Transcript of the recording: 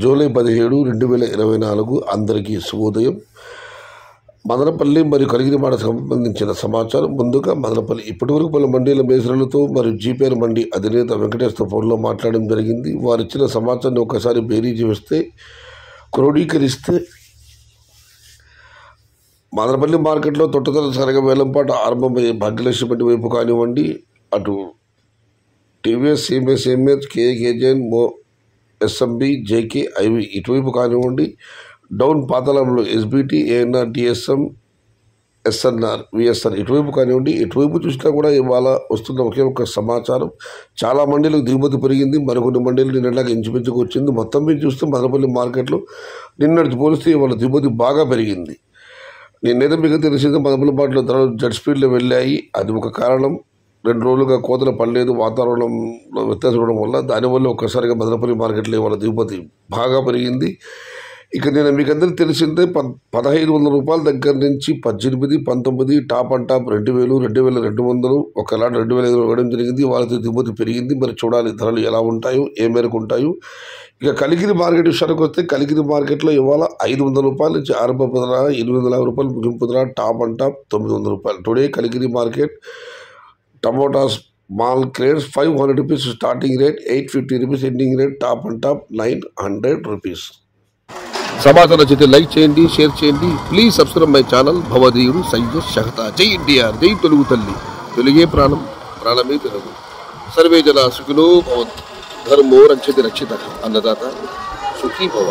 July 17, 2024 అందరికీ శుభోదయం. మదనపల్లి మరియు కలిగిరిమాడ సంబంధించిన సమాచారం. ముందుగా మదనపల్లి ఇప్పటివరకు పలు మండీల మేసరులతో మరియు జీపీఆర్ మండీ అధినేత వెంకటేష్తో ఫోన్లో మాట్లాడడం జరిగింది. వారు ఇచ్చిన సమాచారాన్ని ఒకసారి బేరీజు వేస్తే క్రోడీకరిస్తే మదనపల్లి మార్కెట్లో తొట్టతొలిసారిగా వేలంపాట ఆరంభమయ్యే భాగ్యలక్ష్మి మండి వైపు కానివ్వండి, అటు TVS, MS, KJN, SMB, JK, IV ఇటువైపు కానివ్వండి, డౌన్ పాతాళంలో SBT, ANR, DSM, SNR, VSR ఇటువైపు కానివ్వండి. ఇటువైపు చూసినా కూడా ఇవాళ వస్తున్న ఒకే ఒక్క సమాచారం, చాలా మండీలకు దిగుమతి పెరిగింది. మరికొన్ని మండీలు నిన్నలాగా ఇంచుమించుకు వచ్చింది. మొత్తం మీద చూస్తే మదనపల్లి మార్కెట్లో నిన్నటి పోలిస్తే ఇవాళ దిగుమతి బాగా పెరిగింది. నిన్నైతే మీకు తెలిసింది మదనపల్లి మార్కెట్లో ధరలు జెట్ స్పీడ్లో వెళ్ళాయి. అది ఒక కారణం. 2 రోజులుగా కోతలు పడలేదు, వాతావరణంలో వ్యత్యాసం ఉండడం వల్ల. దానివల్ల ఒక్కసారిగా మదనపల్లి మార్కెట్లో ఇవాళ దిగుమతి బాగా పెరిగింది. ఇక నేను మీకు అందరికీ తెలిసిందే 1,500 రూపాయల దగ్గర నుంచి 18, 19 టాప్ అండ్ టాప్ 2,000, 2,200 ఒక లాట్ 2,500 ఇవ్వడం జరిగింది. వాళ్ళతో దిగుమతి పెరిగింది. మరి చూడాలి ధరలు ఎలా ఉంటాయో, ఏ మేరకు ఉంటాయో. ఇక కలిగిరి మార్కెట్ విషయానికి వస్తే కలిగిరి మార్కెట్లో ఇవాళ 500 రూపాయల నుంచి ఆరంభ ధర, 850 రూపాయలు ముగింపు ధర, టాప్ అండ్ టాప్ 900 రూపాయలు. టుడే కలిగిరి మార్కెట్ టమోటాస్ మాల్ crates 500 rupees starting rate, 850 rupees ending rate, top and top 900 rupees. సమాచారం నచ్చితే లైక్ చేయండి, షేర్ చేయండి. Please subscribe my channel. భవదీయుడు సయ్యద్ షహతా. జై ఎన్టీఆర్, జై తెలుగు తల్లి. తెలుగే ప్రాణం, ప్రాణమే తెలుగు. సర్వే జన సుఖినో భవంతు. ధర్మో రక్షతి రక్షిత. అన్నదాత సుఖీ భవ.